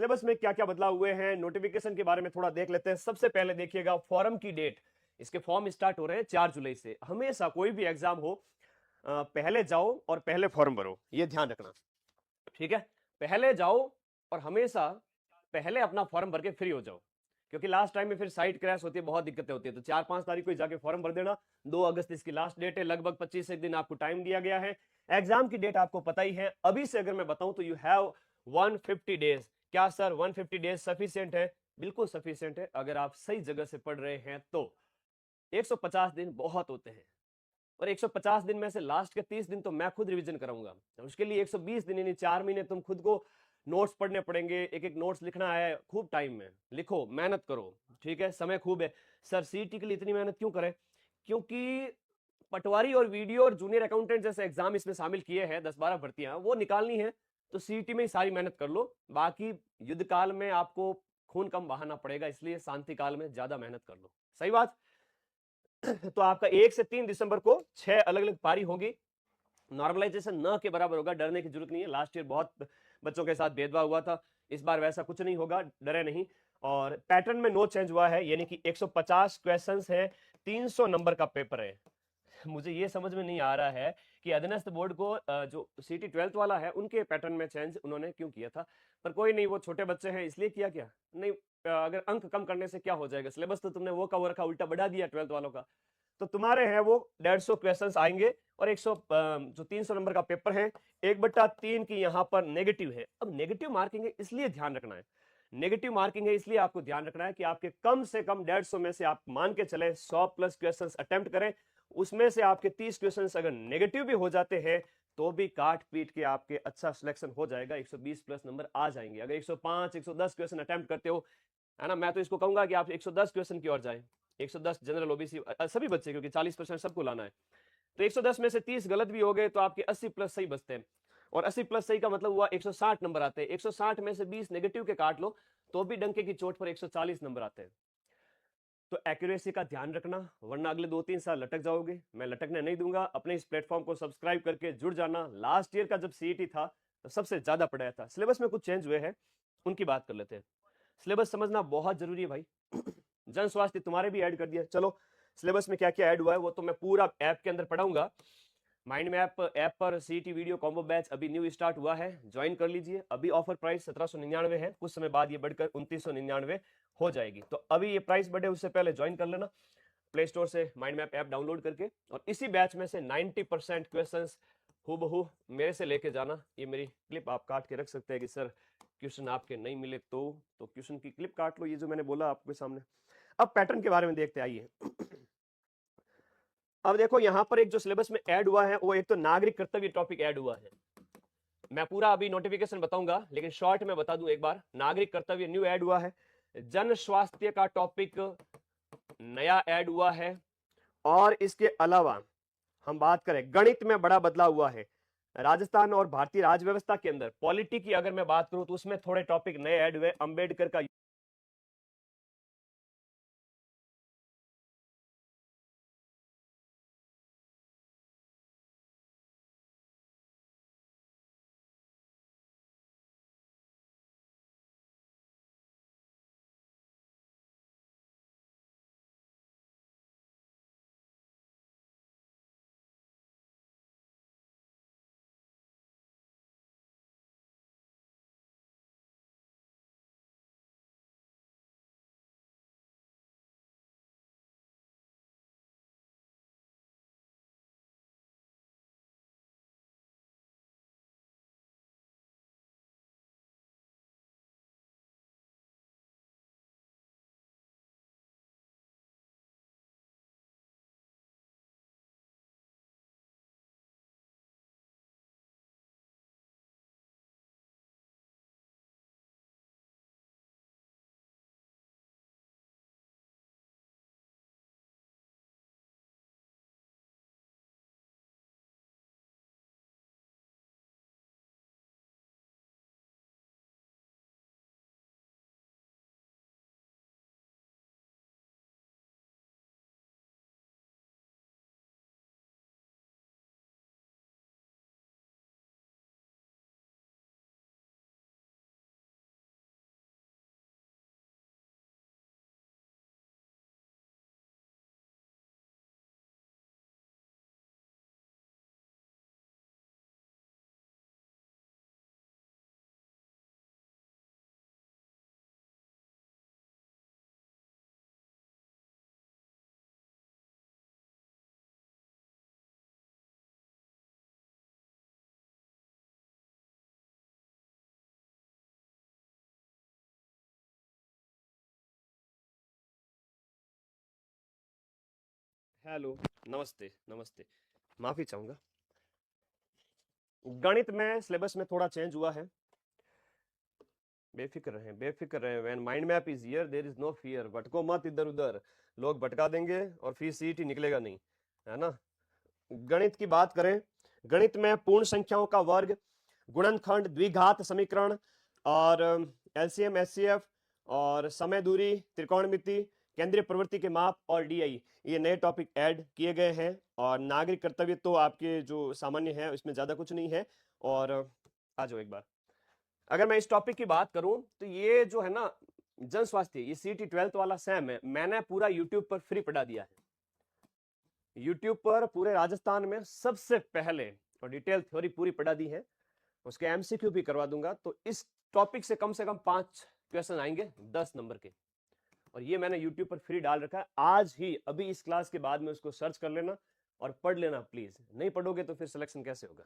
Syllabus में क्या क्या बदलाव हुए हैं, नोटिफिकेशन के बारे में थोड़ा देख लेते हैं। सबसे पहले देखिएगा फॉर्म की डेट, इसके फॉर्म स्टार्ट हो रहे हैं 4 जुलाई से। हमेशा कोई भी एग्जाम हो, पहले जाओ और पहले फॉर्म भरो, ये ध्यान रखना, ठीक है। पहले जाओ और हमेशा पहले अपना फॉर्म भर के फ्री हो जाओ, क्योंकि लास्ट टाइम में फिर साइट क्रैश होती है, बहुत दिक्कतें होती है। तो 4-5 तारीख को जाके फॉर्म भर देना। 2 अगस्त इसकी लास्ट डेट है, लगभग 25 एक दिन आपको टाइम दिया गया है। एग्जाम की डेट आपको पता ही है। अभी से अगर मैं बताऊं तो यू हैव 150 डेज। क्या सर 150 डेज सफिशिएंट है? बिल्कुल सफिशिएंट है, अगर आप सही जगह से पढ़ रहे हैं तो। 150 दिन बहुत होते हैं, और 150 दिन में से लास्ट के 30 दिन तो मैं खुद रिवीजन कराऊंगा। उसके लिए 120 दिन यानी 4 महीने तुम खुद को नोट्स पढ़ने पड़ेंगे। एक एक नोट्स लिखना है, खूब टाइम में लिखो, मेहनत करो, ठीक है, समय खूब है। सर सीईटी के लिए इतनी मेहनत क्यों करें? क्योंकि पटवारी और वीडियो और जूनियर अकाउंटेंट जैसे एग्जाम इसमें शामिल किए हैं, 10-12 भर्तियां वो निकालनी है, तो सीईटी में ही सारी मेहनत कर लो। बाकी युद्ध काल में आपको खून कम बहाना पड़ेगा, इसलिए शांति काल में ज्यादा मेहनत कर लो। सही बात। तो आपका 1 से 3 दिसंबर को 6 अलग अलग पारी होगी। नॉर्मलाइजेशन न के बराबर होगा, डरने की जरूरत नहीं है। लास्ट ईयर बहुत बच्चों के साथ भेदभाव हुआ था, इस बार वैसा कुछ नहीं होगा, डरे नहीं। और पैटर्न में नो चेंज हुआ है, यानी कि 150 क्वेश्चंस है, 300 नंबर का पेपर है। मुझे ये समझ में नहीं आ रहा है कि अधीनस्थ बोर्ड को जो सीटी 12th वाला है उनके पैटर्न में चेंज उन्होंने क्यों किया था। पर कोई नहीं, वो छोटे बच्चे हैं इसलिए किया क्या नहीं। अगर अंक कम करने से क्या हो जाएगा, सिलेबस तो तुमने वो का वो रखा, उल्टा बढ़ा दिया 12th वालों का। तो तुम्हारे हैं वो 150 क्वेश्चंस आएंगे, और 100 जो 300 नंबर का पेपर है, 1/3 की यहाँ पर नेगेटिव है। अब नेगेटिव मार्किंग है इसलिए ध्यान रखना है, नेगेटिव मार्किंग है इसलिए आपको ध्यान रखना है कि आपके कम से कम 150 में से आप मान के चले 100 प्लस क्वेश्चन अटेम्प्ट करें, उसमें से आपके 30 क्वेश्चन अगर नेगेटिव भी हो जाते हैं तो भी काट पीट के आपके अच्छा सिलेक्शन हो जाएगा, 120 प्लस नंबर आ जाएंगे। अगर 105 110 क्वेश्चन अटेम्प्ट करते हो, है ना, मैं तो इसको कहूंगा कि आप 110 क्वेश्चन की ओर जाएं। 110 जनरल ओबीसी सभी बच्चे, क्योंकि 40% सबको लाना है। तो 110 में से 30 गलत भी हो गए तो आपके 80 प्लस सही बचते हैं, और 80 प्लस सही का मतलब हुआ 160 नंबर आते हैं। 160 में से 20 नेगेटिव के काट लो तो भी डंके की चोट पर 140 नंबर आते हैं। तो एक्यूरेसी का ध्यान रखना, वरना अगले 2-3 साल लटक जाओगे। मैं लटकने नहीं दूंगा। अपने इस प्लेटफॉर्म को सब्सक्राइब करके जुड़ जाना। लास्ट ईयर का जब सीईटी था तो सबसे ज्यादा पढ़ाया था। सिलेबस में कुछ चेंज हुए हैं, उनकी बात कर लेते हैं। सिलेबस समझना बहुत जरूरी है भाई। जन स्वास्थ्य तुम्हारे भी ऐड कर दिया। चलो सिलेबस में क्या क्या ऐड हुआ है वो तो मैं पूरा ऐप के अंदर पढ़ाऊंगा। माइंड मैप ऐप पर सीईटी वीडियो कॉम्बो बैच अभी न्यू स्टार्ट हुआ है, ज्वाइन कर लीजिए। अभी ऑफर प्राइस 1799 है, कुछ समय बाद ये बढ़कर 2999 हो जाएगी। तो अभी ये प्राइस बढ़े उससे पहले ज्वाइन कर लेना प्ले स्टोर से माइंड मैप ऐप डाउनलोड करके। और इसी बैच में से 90% क्वेश्चन हूबहू मेरे से लेके जाना। ये मेरी क्लिप आप काट के रख सकते हैं कि सर क्वेश्चन आपके नहीं मिले तो क्वेश्चन की क्लिप काट लो, ये जो मैंने बोला आपके सामने। अब पैटर्न के बारे में देखते आइए। अब देखो यहां पर एक जो सिलेबस में ऐड हुआ है वो एक तो नागरिक कर्तव्य टॉपिक ऐड हुआ है। मैं पूरा अभी नोटिफिकेशन बताऊंगा, लेकिन शॉर्ट में बता दूं एक बार। नागरिक कर्तव्य न्यू ऐड हुआ है। जन स्वास्थ्य का टॉपिक नया ऐड हुआ है। और इसके अलावा हम बात करें, गणित में बड़ा बदलाव हुआ है। राजस्थान और भारतीय राज्य व्यवस्था के अंदर पॉलिटी की अगर मैं बात करूं तो उसमें थोड़े टॉपिक नए ऐड हुए। अंबेडकर का हेलो, नमस्ते नमस्ते। माफी चाहूंगा, गणित में सिलेबस में थोड़ा चेंज हुआ है। बेफिक्र रहें, बेफिक्र रहें। When mind map is here there is no fear. भटको मत इधर उधर, लोग भटका देंगे और फिर सीट ही निकलेगा नहीं, है ना। गणित की बात करें, गणित में पूर्ण संख्याओं का वर्ग, गुणनखंड, द्विघात समीकरण और एलसीएम एचसीएफ और समय दूरी, त्रिकोणमिति, केंद्रीय प्रवृत्ति के माप और डीआई, ये नए टॉपिक ऐड किए गए हैं। और नागरिक कर्तव्य तो आपके जो सामान्य है इसमें ज्यादा कुछ नहीं है। और आ जाओ एक बार, अगर मैं इस टॉपिक की बात करूं तो ये जो है ना जन स्वास्थ्य, ये सीटी 12th वाला सैम है, मैंने पूरा यूट्यूब पर फ्री पढ़ा दिया है। यूट्यूब पर पूरे राजस्थान में सबसे पहले और डिटेल थ्योरी पूरी पढ़ा दी है, उसके एमसीक्यू भी करवा दूंगा। तो इस टॉपिक से कम 5 क्वेश्चन आएंगे 10 नंबर के, और ये मैंने यूट्यूब पर फ्री डाल रखा है। आज ही अभी इस क्लास के बाद में उसको सर्च कर लेना और पढ़ लेना प्लीज। नहीं पढ़ोगे तो फिर सिलेक्शन कैसे होगा।